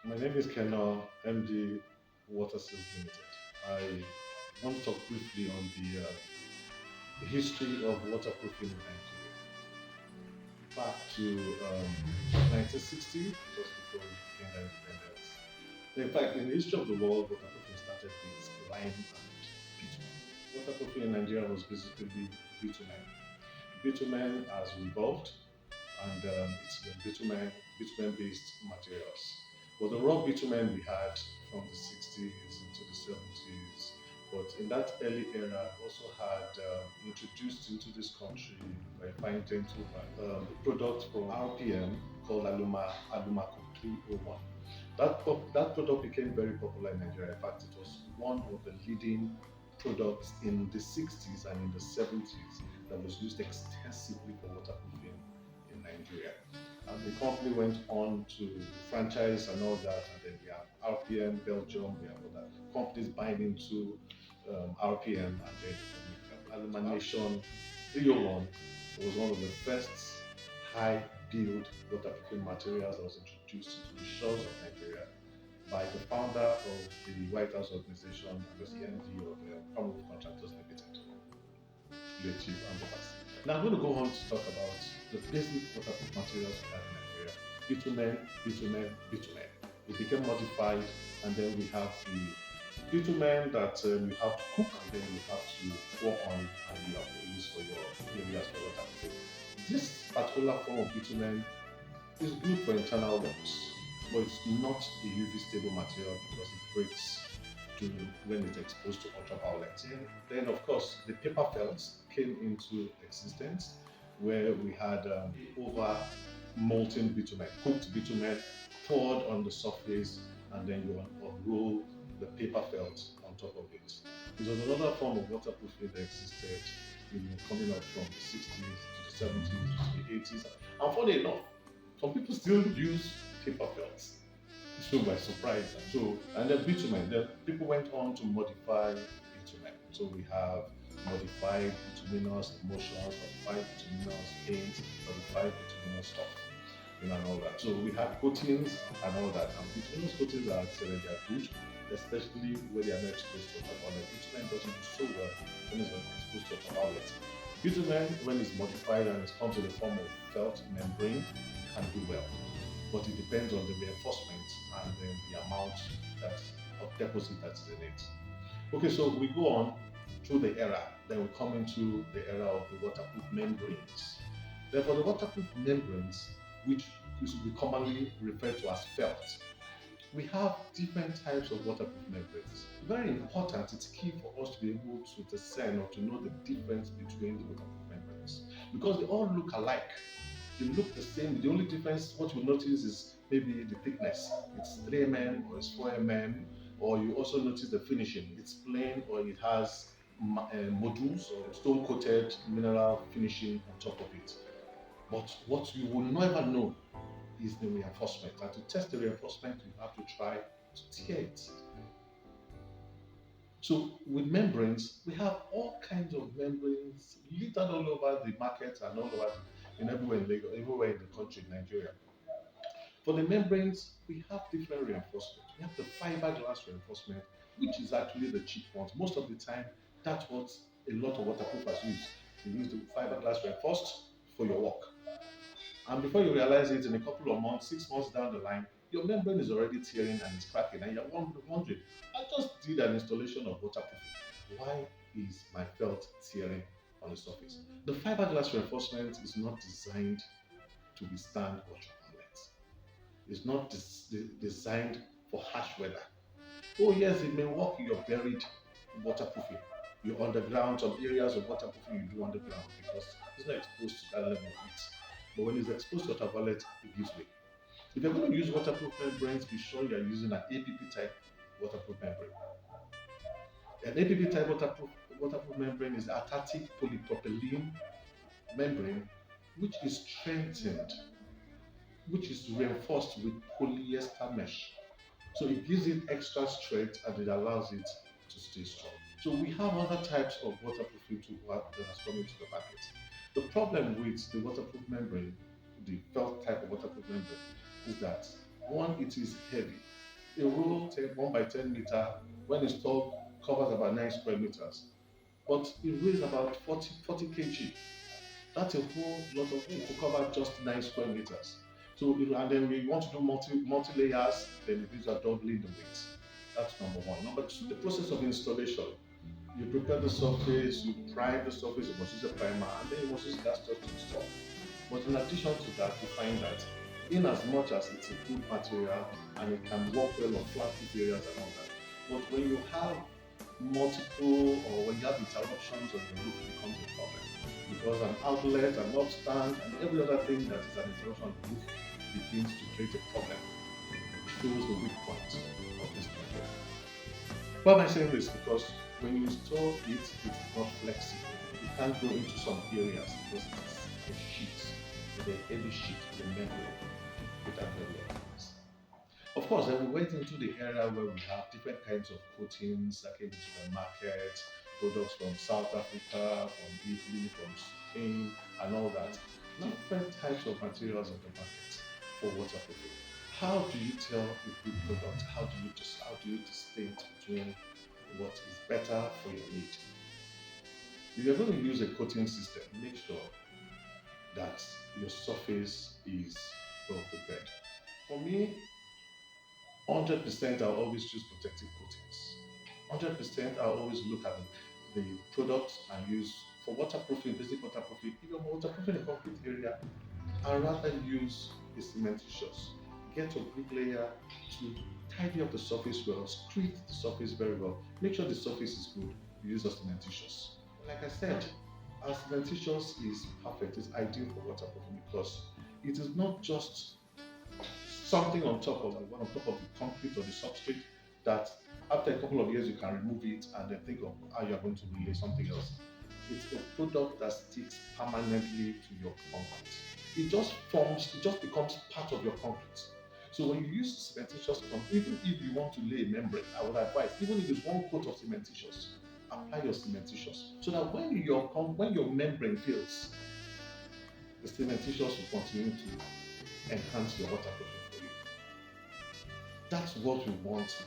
My name is Keno, MD Water Sales Limited. I want to talk briefly on the history of waterproofing in Nigeria. Back to 1960, just before we gained our independence. In fact, in the history of the world, waterproofing started with lime and bitumen. Waterproofing in Nigeria was basically bitumen. Bitumen has evolved and it's the bitumen-based materials. But the raw bitumen we had from the 60s into the 70s, but in that early era also had introduced into this country by fine gentleman a product from RPM called Aluma 301. That product became very popular in Nigeria. In fact, it was one of the leading products in the 60s and in the 70s that was used extensively for waterproofing in Nigeria. And the company went on to franchise and all that, and then we have RPM, Belgium, we have other companies buying into RPM, and then Alumination 301 was one of the first high build waterproofing materials that was introduced to the shores of Nigeria by the founder of the White House organization and was the MD of Commonwealth Contractors Limited, late Chief Ambe-Bassey. Now I'm going to go on to talk about the basic waterproof materials we have in Nigeria. Bitumen, bitumen, bitumen. It became modified, and then we have the bitumen that you have to cook, and then you have to pour on, and you have to use for your areas for waterproofing. This particular form of bitumen is good for internal works, but it's not a UV stable material because it breaks when it's exposed to ultraviolet. Then, of course, the paper felts came into existence where we had over molten bitumen, cooked bitumen poured on the surface, and then you unroll the paper felt on top of it. This was another form of waterproofing that existed, coming up from the 60s to the 70s to the 80s. And funny enough, some people still use paper felts. So by surprise. So and then bitumen, then people went on to modify bitumen. So we have modified bituminous emulsions, modified bituminous paints, modified bituminous stuff, and all that. So we have coatings and all that. And bituminous coatings are excellent, they are good, especially when they are not exposed to ultraviolet. Bitumen doesn't do so well when it's not exposed to ultraviolet. Bitumen, when it's modified and it comes in the form of felt membrane, can do well, but it depends on the reinforcement and then the amount that of deposit that is in it. Okay, so we go on through the era, then we come into the era of the waterproof membranes. Then for the waterproof membranes, which we commonly refer to as felt, we have different types of waterproof membranes. Very important, it's key for us to be able to discern or to know the difference between the waterproof membranes because they all look alike. They look the same. The only difference, what you notice, is maybe the thickness. It's 3 mm or it's 4 mm, or you also notice the finishing. It's plain or it has modules or stone coated mineral finishing on top of it. But what you will never know is the reinforcement. And to test the reinforcement, you have to try to tear it. So with membranes, we have all kinds of membranes littered all over the market and all over everywhere in Lagos, everywhere in the country, Nigeria. For the membranes, we have different reinforcement. We have the fiberglass reinforcement, which is actually the cheap ones. Most of the time, that's what a lot of waterproofers use. They use the fiberglass reinforced for your work. And before you realize it, in a couple of months, 6 months down the line, your membrane is already tearing and it's cracking, and you're wondering, I just did an installation of waterproofing. Why is my felt tearing on the surface? The fiberglass reinforcement is not designed to withstand ultraviolet. It's not designed for harsh weather. Oh yes, it may work in your buried waterproofing, your underground, some areas of waterproofing you do underground because it's not exposed to that level of heat. But when it's exposed to ultraviolet, it gives way. If you're going to use waterproof membranes, be sure you're using an APP type waterproof membrane. An APP type waterproof membrane is atatic polypropylene membrane, which is strengthened, which is reinforced with polyester mesh. So it gives it extra strength and it allows it to stay strong. So we have other types of waterproofing that has come into the market. The problem with the waterproof membrane, the felt type of waterproof membrane, is that One, it is heavy. A roll 1 by 10 meter, when installed, covers about 9 square meters, but it weighs about 40 kg. That's a whole lot of weight to cover just 9 square meters. So, and then we want to do multi layers, then these are doubling the weight. That's number one. Number two, the process of installation. You prepare the surface, you prime the surface, you must use a primer, and then you must use gas touch to install. But in addition to that, you find that in as much as it's a good material and it can work well on flat roof areas and all that, but when you have multiple or when you have interruptions on the roof, it becomes a problem. Because an outlet, an upstand, and every other thing that is an interruption on the roof begins to create a problem. It shows the weak point of this material. Why am I saying this? Because when you install it, it is not flexible. You can't go into some areas because it is a sheet, it's a heavy sheet, it's a membrane without very obvious. Of course, then we went into the area where we have different kinds of coatings that came into the market, products from South Africa, from Italy, from Spain, and all that. Different types of materials on the market for waterproofing. How do you tell a good product? How do you distinct between what is better for your need? If you're going to use a coating system, make sure that your surface is well prepared. For me, 100% I'll always choose protective coatings. 100% I'll always look at the products and use for waterproofing, basic waterproofing. If you're waterproofing a concrete area, I'd rather use a cementitious. Get your bricklayer to tidy up the surface well, screed the surface very well. Make sure the surface is good. You use a cementitious. Like I said, our cementitious is perfect. It's ideal for waterproofing because it is not just something on top of the one on top of the concrete or the substrate that after a couple of years you can remove it and then think of how you're going to relay something else. It's a product that sticks permanently to your concrete. It just becomes part of your concrete. So when you use cementitious concrete, even if you want to lay a membrane, I would advise, even if it's one coat of cementitious, apply your cementitious so that when your membrane fails, the cementitious will continue to enhance your waterproofing for you. That's what we want.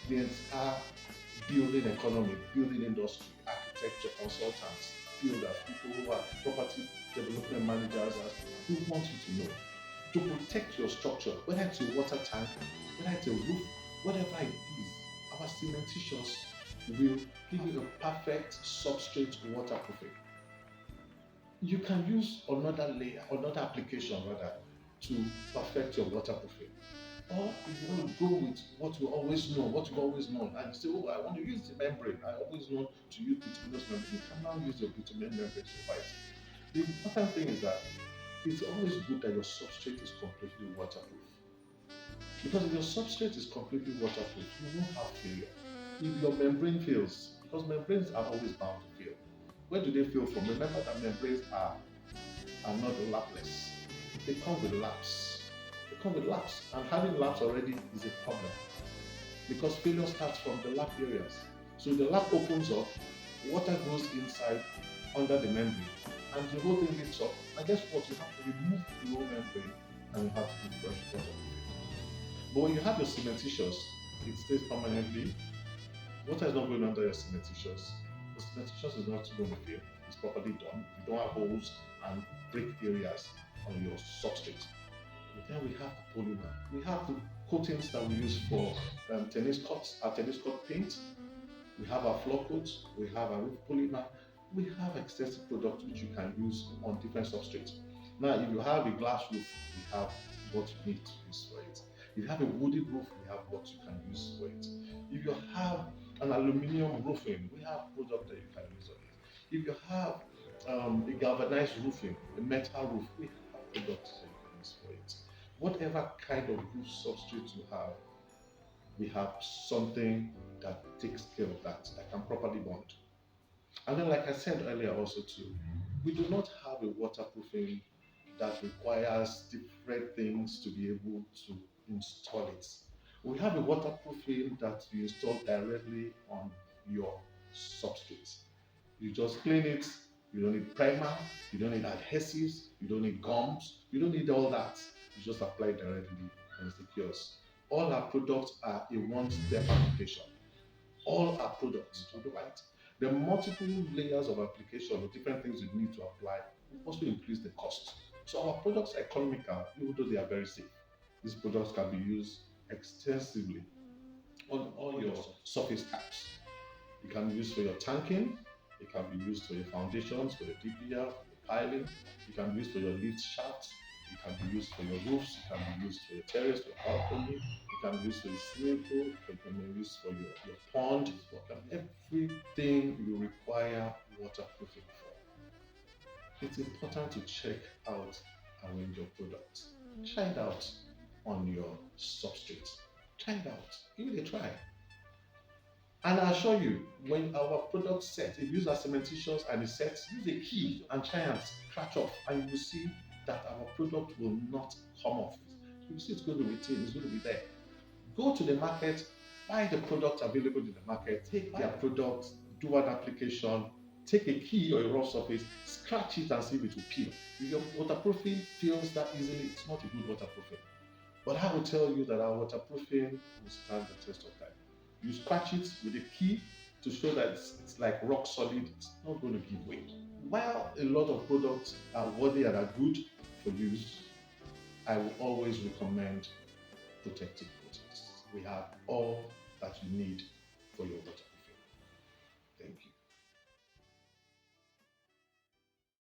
The entire building economy, building industry, architecture consultants, builders, people who are property development managers, we want you to know to protect your structure, whether it's a water tank, whether it's a roof, whatever it is, our cementitious will give you a perfect substrate waterproofing. You can use another layer, another application rather, to perfect your waterproofing. Or if you want to go with what you always know, what you've always known, and you say, oh, I want to use the membrane. I always know to use bituminous membrane. You can now use your bitumen membrane to fight. The important thing is that it's always good that your substrate is completely waterproof. Because if your substrate is completely waterproof, you won't have failure. If your membrane fails, because membranes are always bound to fail. Where do they fail from? Remember that membranes are not lapless. They come with laps. They come with laps. And having laps already is a problem because failure starts from the lap areas. So the lap opens up, water goes inside under the membrane, and the whole thing lifts up. And guess what? You have to remove the whole membrane and you have to do fresh water. But when you have your cementitious, it stays permanently. Water is not going under your cementitious. The cementitious is not going to fail. It's properly done. You don't have holes and break areas on your substrate. And then we have the polymer. We have the coatings that we use for tennis courts, our tennis court paint. We have our floor coats. We have our roof polymer. We have extensive products which you can use on different substrates. Now, if you have a glass roof, we have what you need to use for it. If you have a wooded roof, we have what you can use for it. If you have an aluminium roofing, we have products that you can use on it. If you have a galvanized roofing, a metal roof, we have products that you can use for it. Whatever kind of roof substrate you we have something that takes care of that can properly bond. And then, like I said earlier, also too, we do not have a waterproofing that requires different things to be able to install it. We have a waterproofing that you install directly on your substrate. You just clean it. You don't need primer. You don't need adhesives. You don't need gums. You don't need all that. You just apply it directly and it secures. All our products are a one-step application. All our products, right? The multiple layers of application of different things you need to apply will also increase the cost. So our products are economical, even though they are very safe. These products can be used extensively on all your surface types. It can be used for your tanking, it can be used for your foundations, for your DPR, for your piling, it can be used for your lift shafts, it can be used for your roofs, it can be used for your terrace, your balcony, it can be used for your swimming pool, it can be used for your pond, everything you require waterproofing for. It's important to check out our range of products. Try it out on your substrate. Try it out. Give it a try. And I assure you, when our product set, if you use our cementitious and it sets, use a key and try and scratch off, and you will see that our product will not come off. You will see it's going to retain, it's going to be there. Go to the market, buy the products available in the market, take their products, do an application, take a key or a rough surface, scratch it and see if it will peel. If your waterproofing fails that easily, it's not a good waterproofing. But I will tell you that our waterproofing will stand the test of time. You scratch it with a key to show that it's like rock solid, it's not going to give way. While a lot of products are worthy and are good for use, I will always recommend protective coatings. We have all that you need for your waterproofing. Thank you.